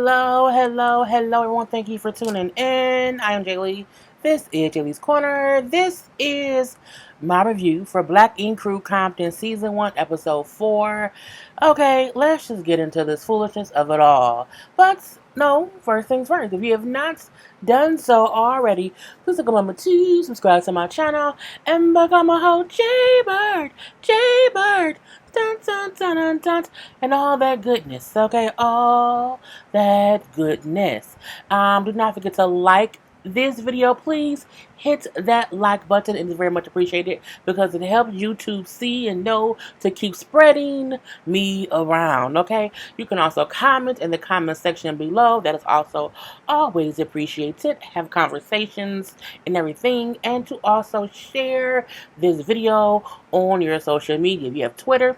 Hello, everyone. Thank you for tuning in. I am JayLee. This is JLeesCorner. This is my review for Black Ink Crew Compton Season 1, Episode 4. Okay, let's just get into this foolishness of it all. But, no, first things first. If you have not done so already, please take a moment to subscribe to my channel and become a whole JayBird. Dun, dun, dun, dun, dun, and all that goodness, okay? All that goodness. Do not forget to like this video. Please hit that like button. It is very much appreciated because it helps YouTube see and know to keep spreading me around, okay? You can also comment in the comment section below. That is also always appreciated. Have conversations and everything, and to also share this video on your social media. If you have Twitter,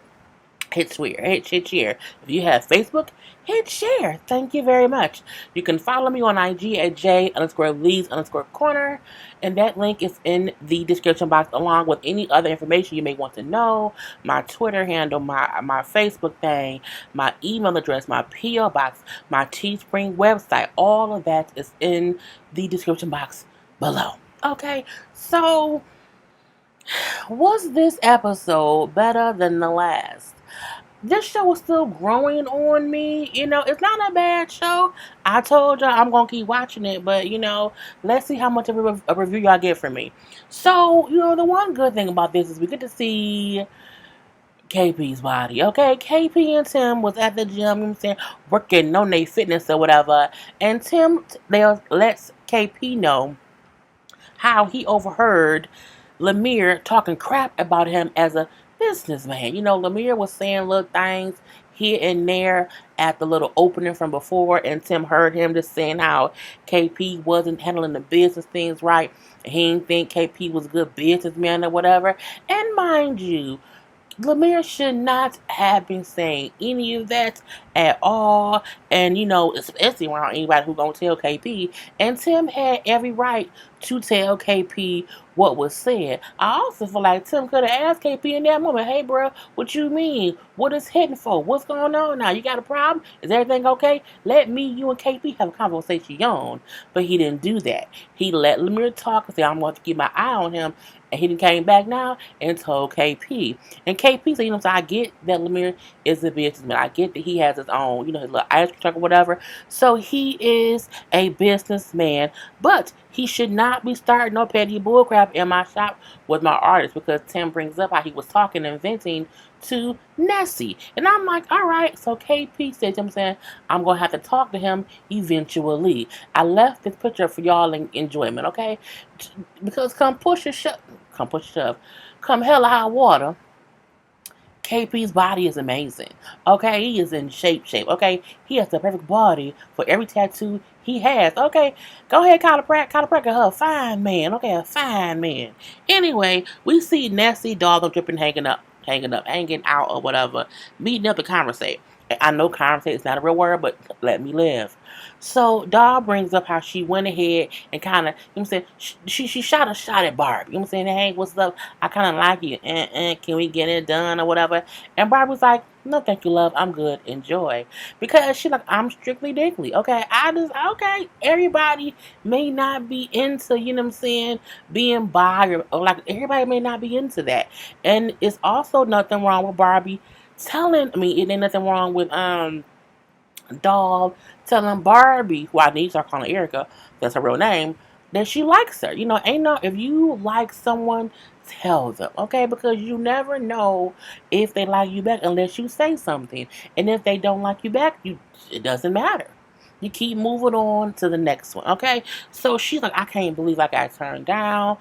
hit share. If you have Facebook, hit share. Thank you very much. You can follow me on IG at J_Lees_Corner, and that link is in the description box along with any other information you may want to know. My Twitter handle, my Facebook thing, my email address, my P.O. box, my Teespring website. All of that is in the description box below. Okay, so was this episode better than the last? This show is still growing on me. It's not a bad show. I told y'all I'm going to keep watching it, but, let's see how much of a review y'all get from me. So, the one good thing about this is we get to see KP's body, okay? KP and Tim was at the gym, working on their fitness or whatever, and Tim lets KP know how he overheard Lemire talking crap about him as a businessman. Lemire was saying little things here and there at the little opening from before, and Tim heard him just saying how KP wasn't handling the business things right. He didn't think KP was a good businessman or whatever. And mind you, Lemire should not have been saying any of that at all, and especially around anybody who's gonna tell KP. And Tim had every right to tell KP what was said. I also feel like Tim could have asked KP in that moment, "Hey, bro, what you mean? What is hitting for? What's going on now? You got a problem? Is everything okay? Let me, you, and KP have a conversation on." But he didn't do that. He let Lemire talk and say, "I'm going to keep my eye on him." And he came back now and told KP. And KP said, I get that Lemire is a businessman. I get that he has his own, his little ice cream truck or whatever. So he is a businessman. But he should not be starting no petty bullcrap in my shop with my artist, because Tim brings up how he was talking and venting to Nessie. And I'm like, all right. So KP said, I'm going to have to talk to him eventually. I left this picture for y'all in enjoyment, okay? Because come hell or high water, KP's body is amazing. Okay, he is in shape. Okay, he has the perfect body for every tattoo he has. Okay, go ahead, Karla Pace. Karla Pace, her fine man. Okay, a fine man. Anyway, we see Nessie, Dog, and Drippin' hanging out or whatever, meeting up to conversate. I know conversate is not a real word, but let me live. So Dog brings up how she went ahead and kind of, she shot a shot at Barbie. Hey, what's up? I kind of like you. Can we get it done or whatever? And Barbie's like, no, thank you, love. I'm good. Enjoy. Because she's like, I'm strictly dickly. Okay, everybody may not be into, being bi, or like, everybody may not be into that. And it's also nothing wrong with Barbie it ain't nothing wrong with Doll telling Barbie, who I need to start calling Erica, that's her real name, that she likes her. If you like someone, tell them, okay? Because you never know if they like you back unless you say something. And if they don't like you back, it doesn't matter. You keep moving on to the next one, okay? So she's like, I can't believe I got turned down.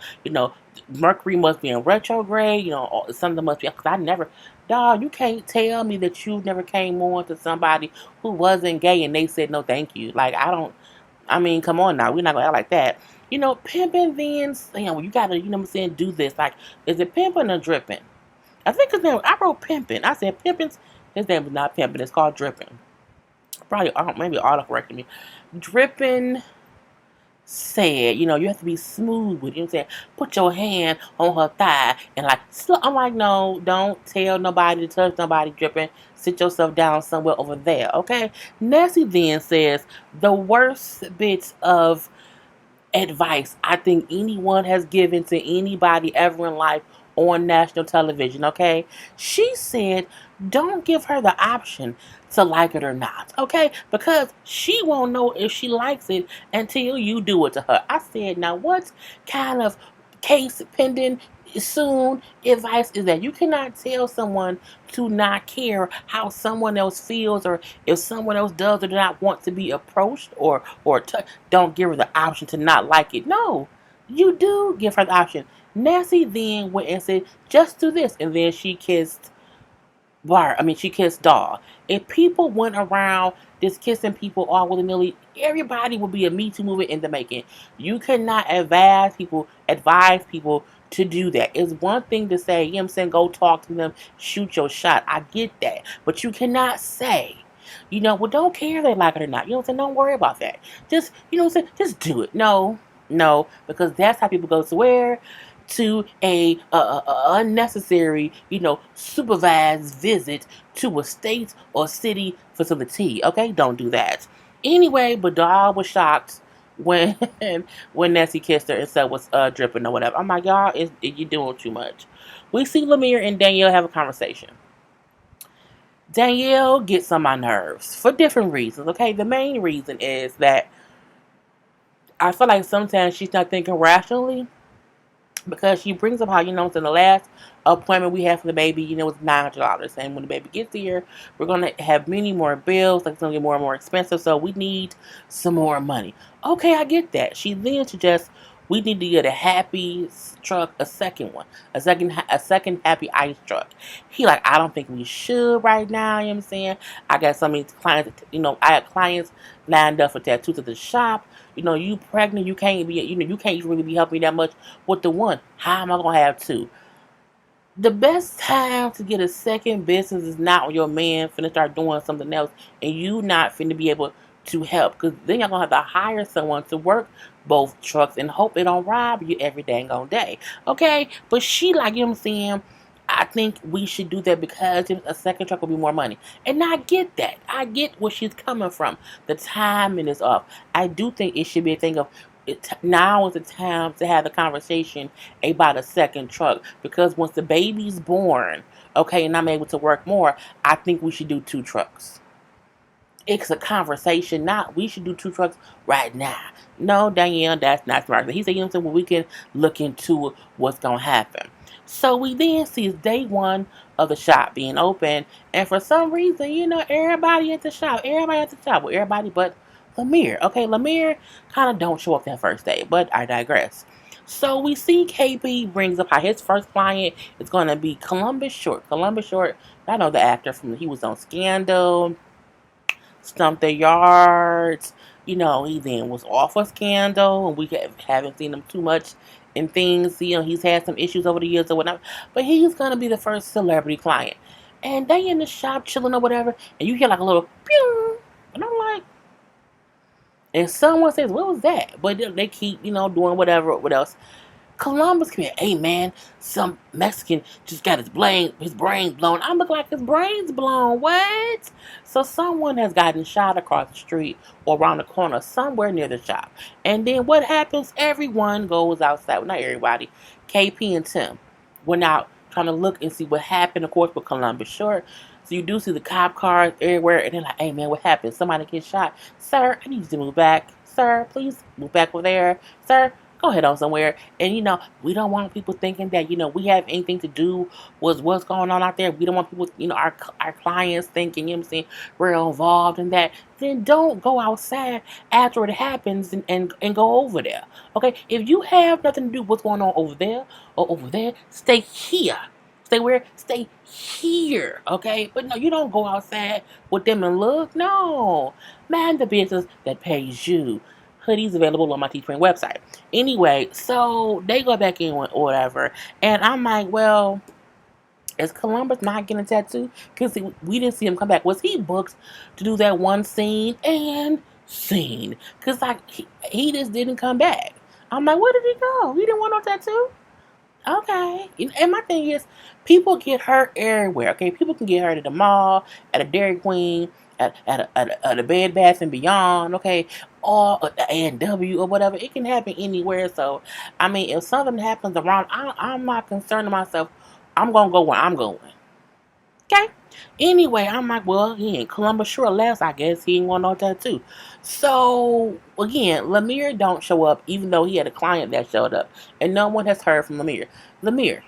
Mercury must be in retrograde. Something must be, because I never... Dog, you can't tell me that you never came on to somebody who wasn't gay and they said no thank you. Like, come on now. We're not going to act like that. Pimping then, you got to, do this. Like, is it pimping or dripping? I think his name, I wrote pimping. I said pimping. His name was not pimping. It's called dripping. Probably, maybe auto-corrected me. Dripping said, you have to be smooth with it. You know what I'm saying? Put your hand on her thigh and like, I'm like, no, don't tell nobody to touch nobody dripping. Sit yourself down somewhere over there, okay? Nessie then says the worst bits of advice I think anyone has given to anybody ever in life on national television, okay? She said, don't give her the option to like it or not, okay? Because she won't know if she likes it until you do it to her. I said, now what kind of case pending soon advice is that? You cannot tell someone to not care how someone else feels, or if someone else does or does not want to be approached or touched. Don't give her the option to not like it. No, you do give her the option. Nancy then went and said, just do this, and then she kissed she kissed Doll. If people went around just kissing people all willy-nilly, everybody would be a Me Too movement in the making. You cannot advise people to do that. It's one thing to say, you know what I'm saying, go talk to them, shoot your shot. I get that. But you cannot say, well, don't care if they like it or not. You know what I'm saying? Don't worry about that. Just, just do it. No, because that's how people go to where? To a unnecessary, supervised visit to a state or city facility. Okay, don't do that. Anyway, but Doll was shocked when when Nessie kissed her and said was dripping or whatever. I'm like, y'all, you're doing too much. We see Lemire and Danielle have a conversation. Danielle gets on my nerves for different reasons. Okay, the main reason is that I feel like sometimes she's not thinking rationally, because she brings up how, in the last appointment we had for the baby, it was $900. And when the baby gets here, we're going to have many more bills. Like, it's going to get more and more expensive. So we need some more money. Okay, I get that. She then suggests we need to get a happy truck, a second one, a second happy ice truck. He like, I don't think we should right now. You know what I'm saying? I got so many clients, I have clients lined up for tattoos at the shop. You pregnant, you can't really be helping me that much with the one. How am I gonna have two? The best time to get a second business is not when your man finna start doing something else and you not finna be able to help, because then you're gonna have to hire someone to work both trucks and hope they don't rob you every dang on day. Okay? But she like, you know what I'm saying? I think we should do that because a second truck will be more money. And I get that. I get where she's coming from. The timing is off. I do think it should be a thing of now is the time to have the conversation about a second truck. Because once the baby's born, okay, and I'm able to work more, I think we should do 2 trucks. It's a conversation, not we should do 2 trucks right now. No, Danielle, that's not smart. He said, well, we can look into what's going to happen. So we then see day 1 of the shop being open. And for some reason, everybody at the shop. Well, everybody but Lemire. Okay, Lemire kind of don't show up that first day, but I digress. So we see KP brings up how his first client is going to be Columbus Short. Columbus Short, I know the actor he was on Scandal, Stump the Yards. He then was off of Scandal, and we haven't seen him too much in things. He's had some issues over the years or whatnot. But he's going to be the first celebrity client. And they in the shop chilling or whatever, and you hear like a little pew. And I'm like, and someone says, what was that? But they keep, doing whatever, what else. Columbus came in, hey man, some Mexican just got his brains blown. I'm looking like his brains blown. What? So someone has gotten shot across the street or around the corner somewhere near the shop. And then what happens? Everyone goes outside. Well, not everybody. KP and Tim went out trying to look and see what happened, of course, with Columbus Short. So you do see the cop cars everywhere, and they're like, hey man, what happened? Somebody get shot. Sir, I need you to move back. Sir, please move back over there. Sir, go ahead on somewhere. And we don't want people thinking that we have anything to do with what's going on out there. We don't want people, our clients thinking, what I'm saying, we're involved in that. Then don't go outside after it happens and go over there. Okay, if you have nothing to do with what's going on over there or over there, stay here. Stay where? Stay here. Okay, but no, you don't go outside with them and look. No, mind the business that pays you. Hoodies available on my Teespring website. Anyway, so they go back in or whatever, and I'm like, well, is Columbus not getting a tattoo? Because we didn't see him come back. Was he booked to do that one scene? And seen. Because, like, he just didn't come back. I'm like, where did he go? He didn't want no tattoo? Okay. And my thing is, people get hurt everywhere. Okay, people can get hurt at the mall, at a Dairy Queen, at a Bed Bath and Beyond. Okay, or at the A&W or whatever. It can happen anywhere. So, I mean, if something happens around, I'm not concerned to myself. I'm gonna go where I'm going. Okay. Anyway, I'm like, well, he in Columbus Shore last. I guess he ain't want no tattoo. So again, Lemire don't show up, even though he had a client that showed up, and no one has heard from Lemire. Lemire,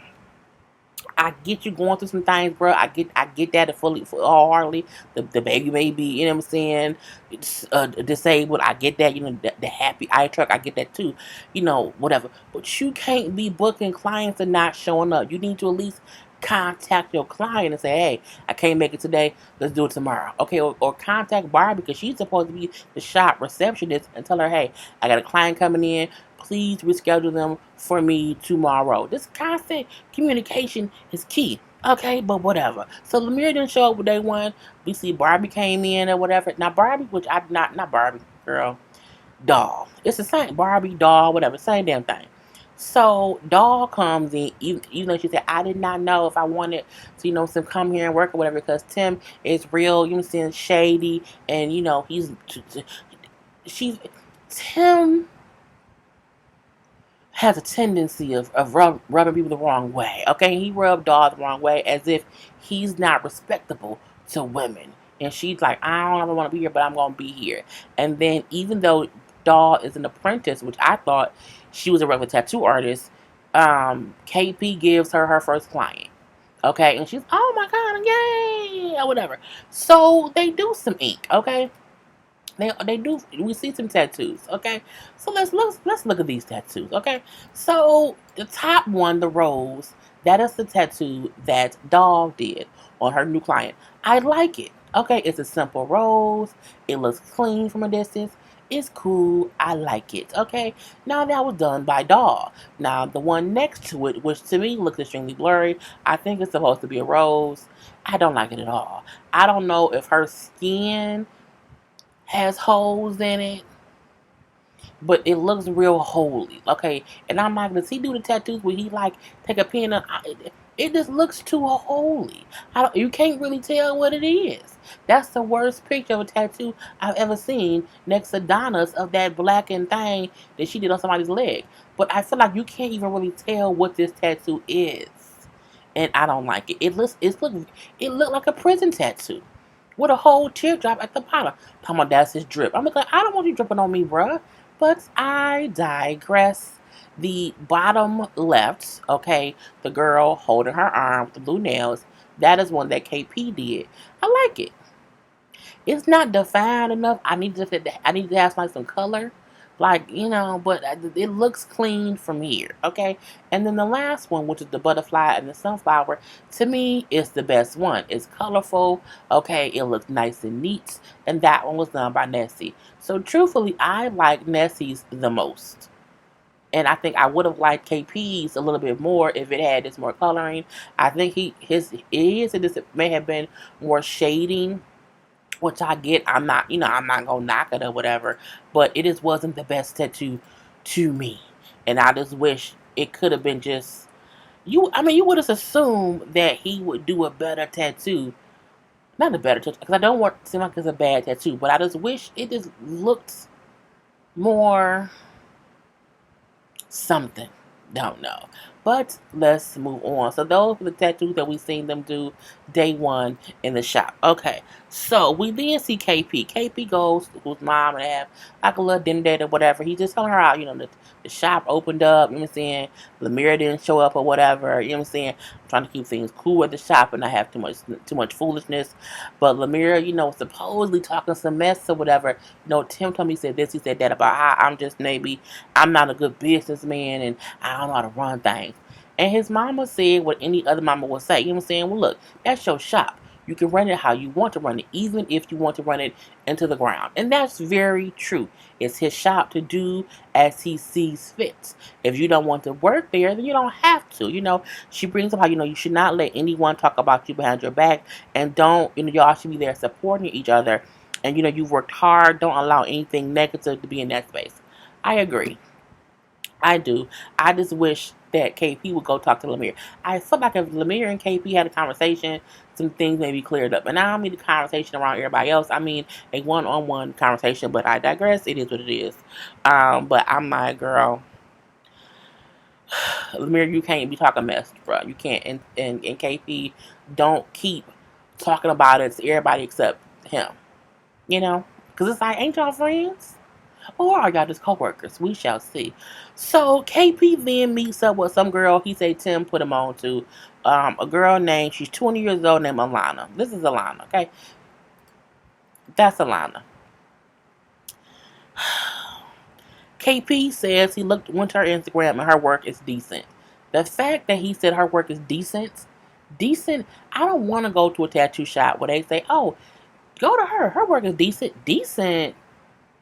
I get you going through some things, bro. I get that fully, wholeheartedly. The baby may be, you know what I'm saying, it's, disabled. I get that, the happy eye truck. I get that too, whatever. But you can't be booking clients and not showing up. You need to at least contact your client and say, hey, I can't make it today. Let's do it tomorrow. Okay, or contact Barbie because she's supposed to be the shop receptionist and tell her, hey, I got a client coming in. Please reschedule them for me tomorrow. This constant communication is key. Okay, but whatever. So Lemire didn't show up with day one. We see Barbie came in or whatever. Now Barbie, which I not Barbie, girl, doll. It's the same Barbie doll, whatever, same damn thing. So doll comes in, even though she said I did not know if I wanted to, to come here and work or whatever because Tim is real, saying shady, and she's Tim has a tendency of rubbing people the wrong way. Okay, he rubbed Doll the wrong way as if he's not respectable to women. And she's like, I don't ever want to be here, but I'm going to be here. And then even though Doll is an apprentice, which I thought she was a regular tattoo artist, KP gives her her first client. Okay, and she's, oh my God, yay, or whatever. So they do some ink, okay? They do. We see some tattoos. Okay, so let's look at these tattoos. Okay, so the top one, the rose, that is the tattoo that Dog did on her new client. I like it. Okay, it's a simple rose. It looks clean from a distance. It's cool. I like it. Okay, now that was done by Dog. Now the one next to it, which to me looks extremely blurry, I think it's supposed to be a rose. I don't like it at all. I don't know if her skin has holes in it, but it looks real holy. Okay, and I'm like, does he do the tattoos where he like take a pen and it just looks too holy. You can't really tell what it is. That's the worst picture of a tattoo I've ever seen next to Donna's of that blackened thing that she did on somebody's leg. But I feel like you can't even really tell what this tattoo is, and I don't like it. It looked like a prison tattoo with a whole teardrop at the bottom. Talking about that's his drip. I'm like, I don't want you dripping on me, bruh. But I digress. The bottom left, okay, the girl holding her arm with the blue nails, that is one that KP did. I like it. It's not defined enough. I need to have like some color, like but it looks clean from here. Okay, and then the last one, which is the butterfly and the sunflower, to me is the best one. It's colorful. Okay, it looks nice and neat, and that one was done by Nessie. So truthfully, I like Nessie's the most. And I think I would have liked KP's a little bit more if it had this more coloring. I think this may have been more shading, which I get. I'm not gonna knock it or whatever, but it just wasn't the best tattoo to me, and I just wish it could have been just you. I mean, you would have assumed that he would do a better tattoo, not a better tattoo, because I don't want it to seem like it's a bad tattoo, but I just wish it just looked more something. Don't know. But let's move on. So those are the tattoos that we seen them do day one in the shop. Okay. So we then see KP. KP goes to his mom and have like a little dinner date or whatever. He's just telling her out, the shop opened up, you know what I'm saying? Lemire didn't show up or whatever, you know what I'm saying? I'm trying to keep things cool at the shop and not have too much foolishness. But Lemire, supposedly talking some mess or whatever. Tim told me he said this, he said that about how I'm not a good businessman and I don't know how to run things. And his mama said what any other mama would say. You know what I'm saying? Well, look, that's your shop. You can run it how you want to run it, even if you want to run it into the ground. And that's very true. It's his shop to do as he sees fit. If you don't want to work there, then you don't have to. She brings up how, you should not let anyone talk about you behind your back. And don't, y'all should be there supporting each other and you've worked hard. Don't allow anything negative to be in that space. I agree. I do. I just wish that KP would go talk to Lemire. I feel like if Lemire and KP had a conversation, some things may be cleared up. And I don't mean a conversation around everybody else. I mean a one-on-one conversation. But I digress. It is what it is. But I'm like, girl, Lemire, you can't be talking mess, bro. You can't. And KP, don't keep talking about it to everybody except him. Because it's like, ain't y'all friends? Or are y'all just co-workers? We shall see. So KP then meets up with some girl. He say Tim put him on to a girl named, she's 20 years old, named Alana. This is Alana, okay? That's Alana. KP says he went to her Instagram and her work is decent. The fact that he said her work is decent, I don't want to go to a tattoo shop where they say, oh, go to her. Her work is decent. Decent.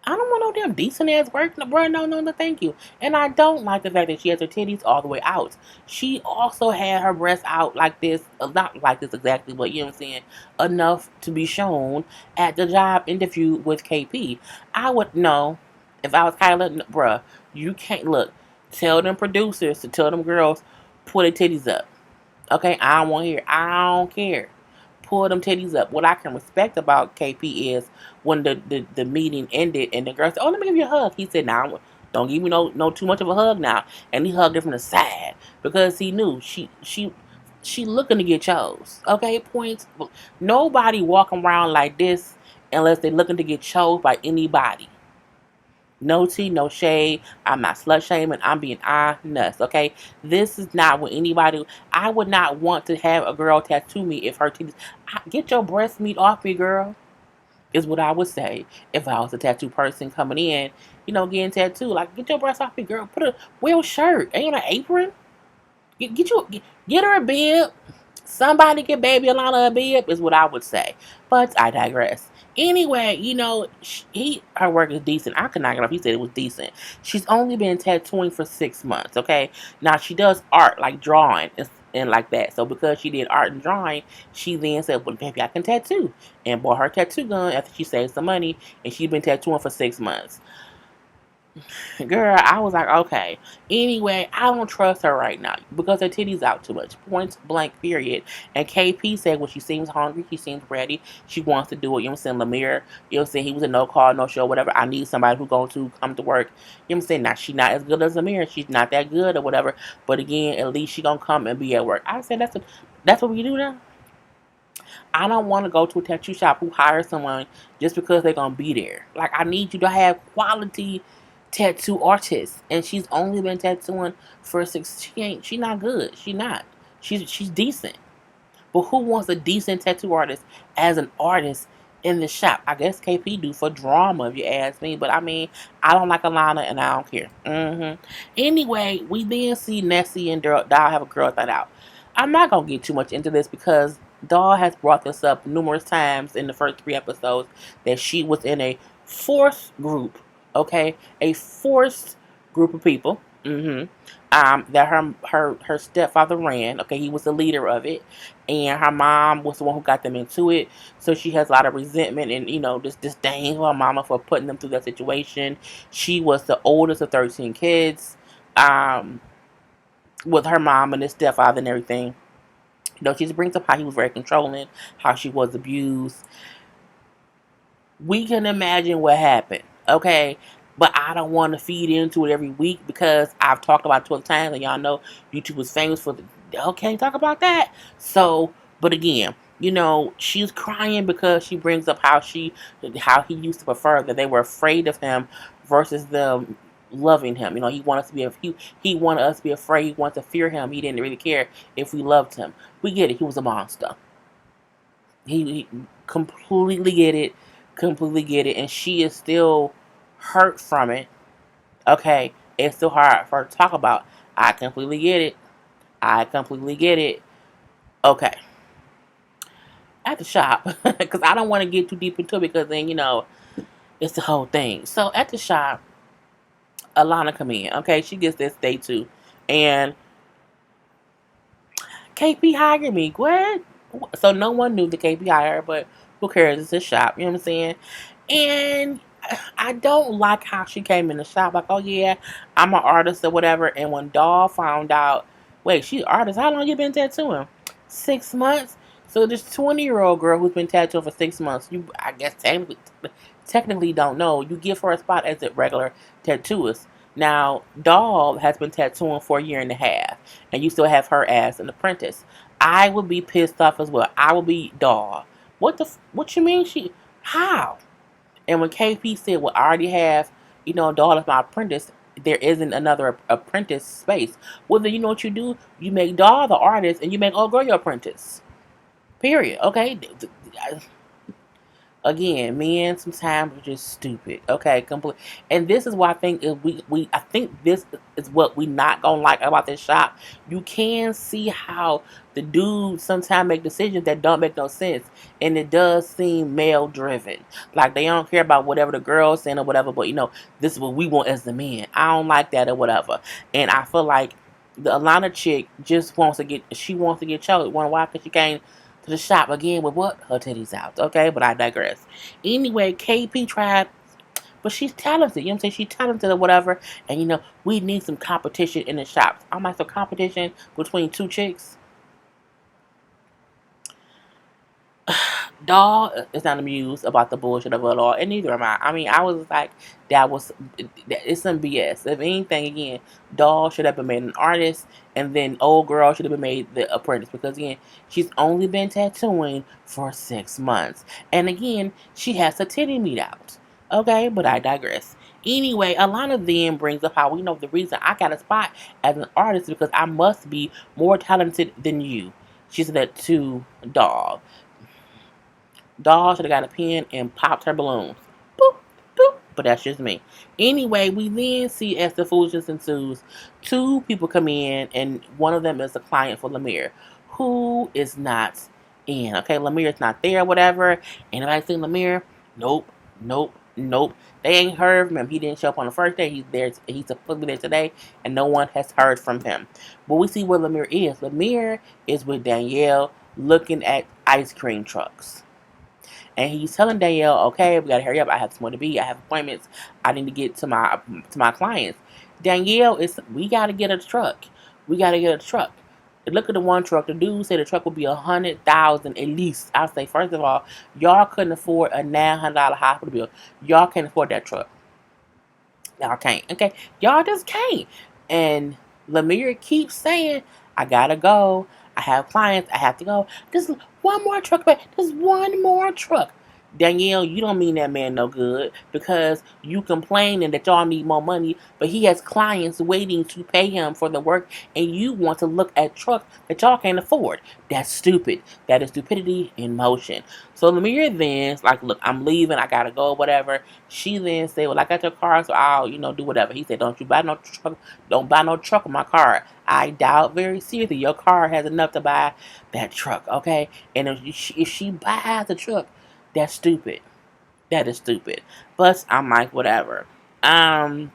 I don't want no damn decent ass work, bro. No, thank you. And I don't like the fact that she has her titties all the way out. She also had her breasts out like this, not like this exactly, but you know what I'm saying, enough to be shown at the job interview with KP. I would know if I was Kyla, bruh, you can't look. Tell them producers to tell them girls, pull their titties up. Okay, I don't want to hear. I don't care. Pull them titties up. What I can respect about KP is when the meeting ended and the girl said, oh, let me give you a hug. He said, nah, don't give me no too much of a hug now. And he hugged her from the side because he knew she looking to get chose. Okay, points. Nobody walking around like this unless they're looking to get chose by anybody. No tea, no shade. I'm not slut shaming. I'm being honest, okay? This is not what anybody... I would not want to have a girl tattoo me if her titties... Get your breast meat off me, girl, is what I would say if I was a tattoo person coming in, getting tattooed. Like, get your breast off me, girl. Wear a shirt. Ain't an apron. Get her a bib. Somebody get baby Alana a bib is what I would say. But I digress. Anyway, her work is decent. I could not get off. He said it was decent. She's only been tattooing for 6 months, okay? Now, she does art, like drawing and like that. So, because she did art and drawing, she then said, well, maybe I can tattoo. And bought her tattoo gun after she saved some money. And she's been tattooing for 6 months. Girl, I was like, okay. Anyway, I don't trust her right now because her titties out too much. Point blank, period. And KP said when she seems hungry, she seems ready, she wants to do it. You know what I'm saying? Lemire, you know what I'm saying? He was a no call, no show, whatever. I need somebody who's going to come to work. You know what I'm saying? Now, she's not as good as Lemire. She's not that good or whatever. But again, at least she going to come and be at work. I said, that's what we do now? I don't want to go to a tattoo shop who hires someone just because they're going to be there. Like, I need you to have quality tattoo artist, and she's only been tattooing for 6. She's not good. She's decent, but who wants a decent tattoo artist as an artist in the shop? I guess KP do for drama, if you ask me. But I mean, I don't like Alana, and I don't care. Anyway, we then see Nessie and Doll have a girl thought out. I'm not gonna get too much into this because Doll has brought this up numerous times in the first 3 episodes that she was in a forced group. Okay, a forced group of people. That her stepfather ran. Okay, he was the leader of it, and her mom was the one who got them into it. So she has a lot of resentment and this disdain for her mama for putting them through that situation. She was the oldest of 13 kids, with her mom and his stepfather and everything. She just brings up how he was very controlling, how she was abused. We can imagine what happened, okay? But I don't want to feed into it every week because I've talked about it 12 times and y'all know YouTube was famous for okay, talk about that. So, but again, she's crying because she brings up how he used to prefer that they were afraid of him versus them loving him. He wanted us to be afraid. He wanted to fear him. He didn't really care if we loved him. We get it. He was a monster. He completely get it. And she is still hurt from it. Okay, it's still hard for her to talk about. I completely get it. Okay, at the shop, because I don't want to get too deep into it because then it's the whole thing. So at the shop, Alana come in. Okay, she gets this day 2, and KP hired me. What? So no one knew the KP hired her, but who cares? It's his shop. You know what I'm saying? And I don't like how she came in the shop like, oh yeah, I'm an artist or whatever. And when Doll found out, wait, she's an artist. How long you been tattooing? 6 months. So this 20-year-old girl who's been tattooing for 6 months, you, I guess technically don't know. You give her a spot as a regular tattooist. Now, Doll has been tattooing for a year and a half, and you still have her as an apprentice. I would be pissed off as well. I would be Doll. What you mean she? How? And when KP said, well, I already have, Doll as my apprentice, there isn't another apprentice space. Well, then you know what you do? You make Doll the artist and you make old girl your apprentice. Period. Okay? Again, men sometimes are just stupid. Okay, complete. And this is why I think if I think this is what we not gonna like about this shop. You can see how the dudes sometimes make decisions that don't make no sense, and it does seem male driven. Like they don't care about whatever the girls saying or whatever, but this is what we want as the men. I don't like that or whatever, and I feel like the Alana chick just wants to get. She wants to get choked. Why? Because she came to the shop again with what? Her titties out. Okay, but I digress. Anyway, KP tried, but she's talented. You know what I'm saying? She's talented or whatever. And we need some competition in the shops. I'm like, some competition between two chicks. Doll is not amused about the bullshit of it all, and neither am I. I mean, I was like, it's some BS. If anything, again, Doll should have been made an artist, and then old girl should have been made the apprentice, because again, she's only been tattooing for 6 months, and again, she has a titty meat out. Okay, but I digress. Anyway, Alana then brings up how the reason I got a spot as an artist is because I must be more talented than you. She said that to Doll. Doll should have got a pen and popped her balloons. Boop, boop. But that's just me. Anyway, we then see as the foolishness ensues, two people come in, and one of them is a client for Lemire, who is not in. Okay, Lemire is not there, whatever. Anybody seen Lemire? Nope, nope, nope. They ain't heard from him. He didn't show up on the first day. He's there. He's supposedly there today, and no one has heard from him. But we see where Lemire is. Lemire is with Danielle looking at ice cream trucks. And he's telling Danielle, okay, we gotta hurry up. I have somewhere to be. I have appointments. I need to get to my clients. Danielle we gotta get a truck. We gotta get a truck. Look at the one truck. The dude said the truck would be $100,000 at least. I say, first of all, y'all couldn't afford a $900 hospital bill. Y'all can't afford that truck. Y'all can't. Okay, y'all just can't. And Lemire keeps saying, I gotta go. I have clients. I have to go. Just one more truck, man. Just one more truck. Danielle, you don't mean that man no good, because you complaining that y'all need more money, but he has clients waiting to pay him for the work, and you want to look at trucks that y'all can't afford. That's stupid. That is stupidity in motion. So Lemire then is like, look, I'm leaving. I gotta go, whatever. She then said, well, I got your car, so I'll, do whatever. He said, don't you buy no truck. Don't buy no truck with my car. I doubt very seriously your car has enough to buy that truck, okay? And if she buys the truck, that's stupid. That is stupid. But I'm like, whatever. Lemire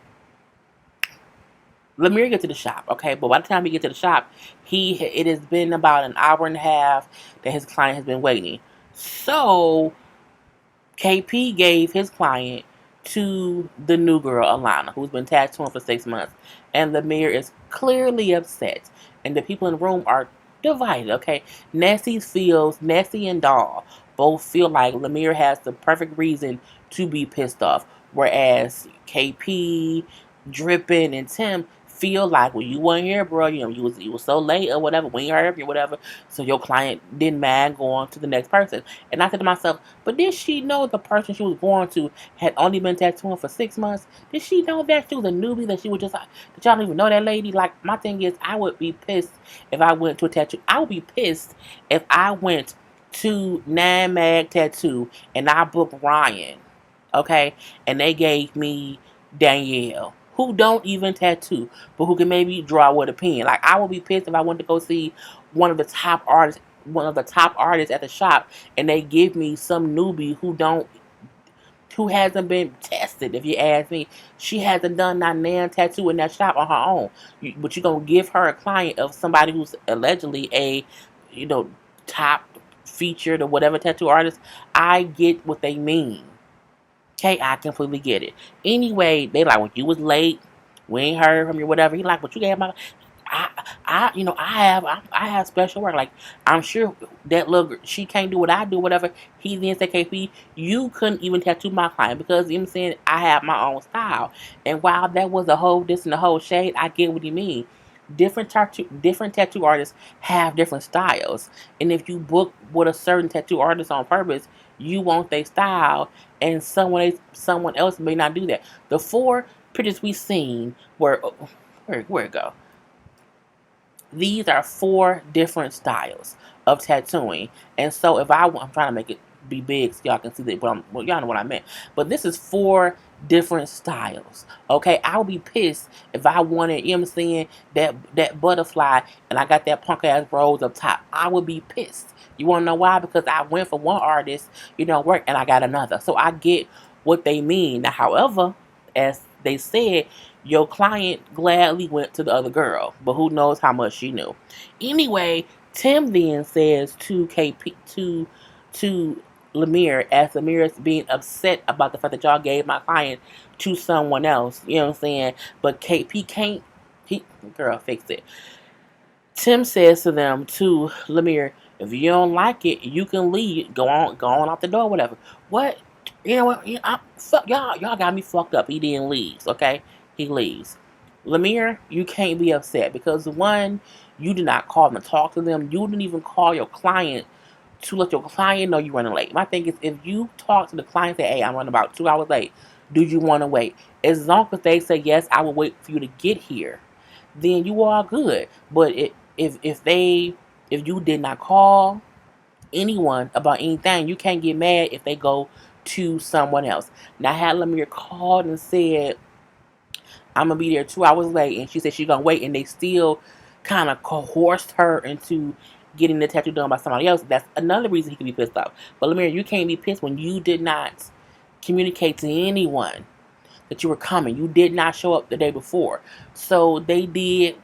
get to the shop, okay? But by the time he get to the shop, it has been about an hour and a half that his client has been waiting. So KP gave his client to the new girl, Alana, who's been tattooing for 6 months. And Lemire is clearly upset. And the people in the room are divided, okay? Nessie and Doll both feel like Lemire has the perfect reason to be pissed off. Whereas KP, Drippin, and Tim feel like, well, you weren't here, bro. You was so late or whatever. We ain't heard you, whatever. So your client didn't mind going to the next person. And I said to myself, but did she know the person she was going to had only been tattooing for 6 months? Did she know that she was a newbie, that she was just like, that y'all don't even know that lady? Like, my thing is, I would be pissed if I went to a tattoo. I would be pissed if I went to Nine Mag Tattoo and I booked Ryan, okay, and they gave me Danielle, who don't even tattoo, but who can maybe draw with a pen. Like, I would be pissed if I went to go see one of the top artists at the shop, and they give me some newbie who hasn't been tested. If you ask me, she hasn't done that nan tattoo in that shop on her own. But you're gonna give her a client of somebody who's allegedly a, top featured or whatever tattoo artist. I get what they mean. Okay, I completely get it. Anyway, they like, when you was late, we ain't heard from you, whatever. He like, but you gave my, I, I have special work. Like, I'm sure that little she can't do what I do, whatever. He then said, KP, you couldn't even tattoo my client because, you know what I'm saying, I have my own style. And while that was a whole this and a whole shade, I get what you mean. Different tattoo artists have different styles, and if you book with a certain tattoo artist on purpose, you want their style, and someone else may not do that. The 4 pictures we seen were where it go? These are 4 different styles of tattooing. And so if I'm trying to make it be big so y'all can see that, but well, y'all know what I meant. But this is 4 different styles. Okay, I would be pissed if I wanted, you know what I'm saying, that butterfly and I got that punk ass rose up top. I would be pissed. You wanna know why? Because I went for one artist, work, and I got another. So I get what they mean. Now, however, as they said, your client gladly went to the other girl, but who knows how much she knew. Anyway, Tim then says to KP to Lemire, as Lemire is being upset about the fact that y'all gave my client to someone else. You know what I'm saying? But KP can't. Girl, fix it. Tim says to them, to Lemire, if you don't like it, you can leave. Go on out the door, whatever. What? You know what? Fuck y'all got me fucked up. He didn't leave, okay? He leaves. Lemire, you can't be upset because one, you did not call them to talk to them. You didn't even call your client to let your client know you're running late. My thing is, if you talk to the client, say, hey, I'm running about 2 hours late. Do you want to wait? As long as they say, yes, I will wait for you to get here, then you are good. But if you did not call anyone about anything, you can't get mad if they go to someone else. Now, had Lemire called and said, I'm gonna be there 2 hours late, and she said she's gonna wait, and they still kind of coerced her into getting the tattoo done by somebody else, that's another reason he could be pissed off. But Lemire, you can't be pissed when you did not communicate to anyone that you were coming. You did not show up the day before. So they did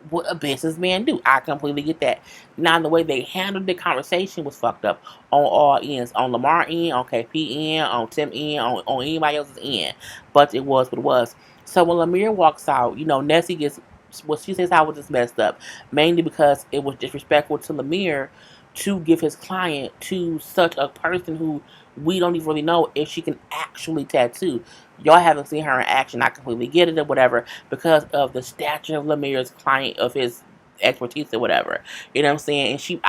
what a businessman do. I completely get that. Now, the way they handled the conversation was fucked up on all ends. On Lamar end, on KP end, on Tim end, on anybody else's end. But it was what it was. So when Lemire walks out, Nessie gets, what she says, I was just messed up. Mainly because it was disrespectful to Lemire to give his client to such a person who we don't even really know if she can actually tattoo. Y'all haven't seen her in action. I completely get it or whatever because of the stature of Lemire's client, of his expertise or whatever. You know what I'm saying? And he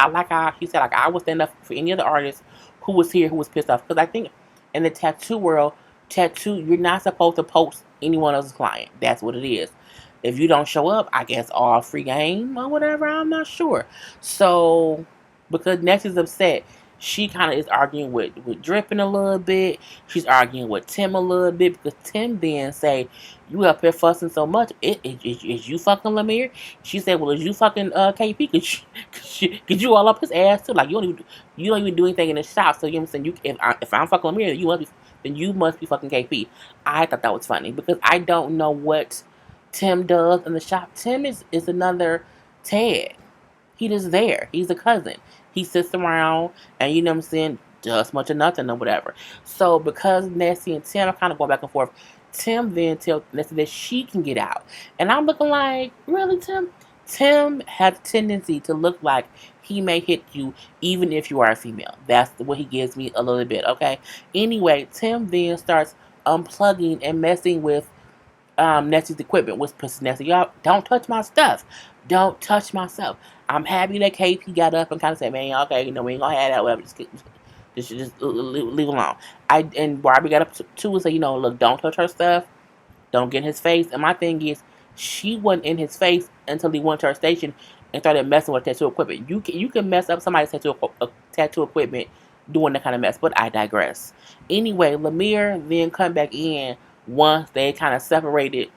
said, like, I would stand up for any other artist who was here who was pissed off. Because I think in the tattoo world, you're not supposed to post anyone else's client. That's what it is. If you don't show up, I guess all free game or whatever. I'm not sure. So, because Nex is upset, she kind of is arguing with Dripping a little bit. She's arguing with Tim a little bit because Tim then say, you up here fussing so much. Is you fucking Lemire? She said, well, is you fucking KP? Cause you all up his ass too. Like, you don't even do anything in the shop. So you know what I'm saying? If I'm fucking Lemire, then you must be fucking KP. I thought that was funny because I don't know what Tim does in the shop. Tim is another Ted. He just there. He's a cousin. He sits around and, you know what I'm saying, does much of nothing or whatever. So because Nessie and Tim are kind of going back and forth, Tim then tells Nessie that she can get out. And I'm looking like, really, Tim? Tim has a tendency to look like he may hit you even if you are a female. That's what he gives me a little bit, okay? Anyway, Tim then starts unplugging and messing with Nessie's equipment, which pushes Nessie, y'all, don't touch my stuff. Don't touch my stuff. I'm happy that KP got up and kind of said, man, okay, we ain't gonna have that, whatever. Just leave alone. And Barbie got up too and said, look, don't touch her stuff. Don't get in his face. And my thing is, she wasn't in his face until he went to her station and started messing with tattoo equipment. You can mess up somebody's tattoo equipment doing that kind of mess, but I digress. Anyway, Lemire then come back in once they kind of separated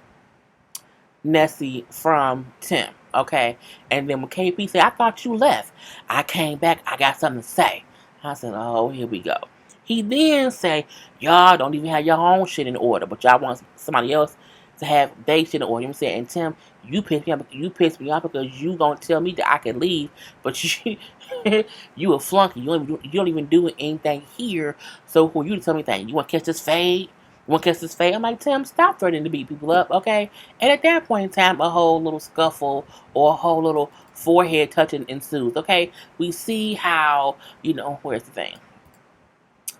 Nessie from Tim, okay? And then when KP said, I thought you left. I came back. I got something to say. I said, oh, here we go. He then say, y'all don't even have your own shit in order, but y'all want somebody else to have their shit in order. You know what I'm saying? And Tim You pissed me off. You pissed me off because you gonna tell me that I can leave, but you a flunky. You don't even do anything here. So who you to tell me that you want to catch this fade? You want to catch this fade? I'm like, Tim, stop threatening to beat people up, okay? And at that point in time, a whole little scuffle or a whole little forehead touching ensues. Okay, we see how where's the thing?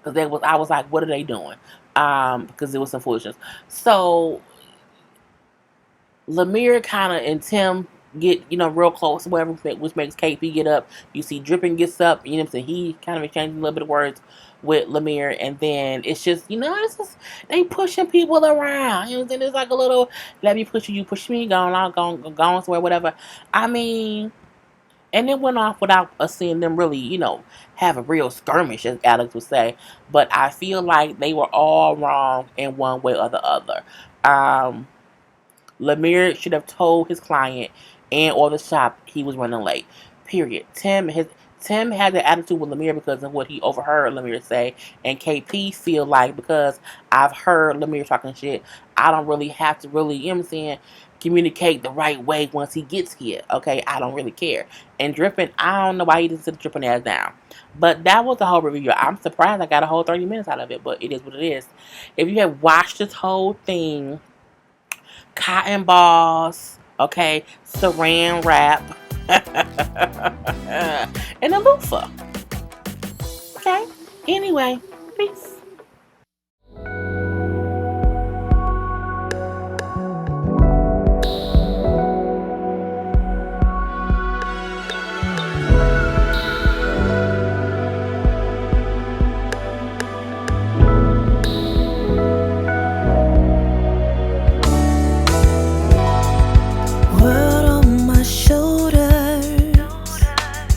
Because I was like, what are they doing? Because there was some foolishness. So Lemire kind of and Tim get real close, whatever, which makes KP get up. You see Drippin gets up. You know what I'm saying? He kind of exchanging a little bit of words with Lemire, and then it's just it's just they pushing people around. You know what I'm saying? It's like a little let me push you, push me, going on, going somewhere, whatever. I mean. And it went off without us seeing them really, have a real skirmish, as Alex would say. But I feel like they were all wrong in one way or the other. Lemire should have told his client and or the shop he was running late. Period. Tim had the attitude with Lemire because of what he overheard Lemire say, and KP feel like because I've heard Lemire talking shit, I don't really have to really, communicate the right way once he gets here. Okay, I don't really care. And Drippin, I don't know why he didn't sit Drippin ass down. But that was the whole review. I'm surprised I got a whole 30 minutes out of it, but it is what it is. If you have watched this whole thing, cotton balls, okay, saran wrap, and a loofah. Okay, anyway, peace.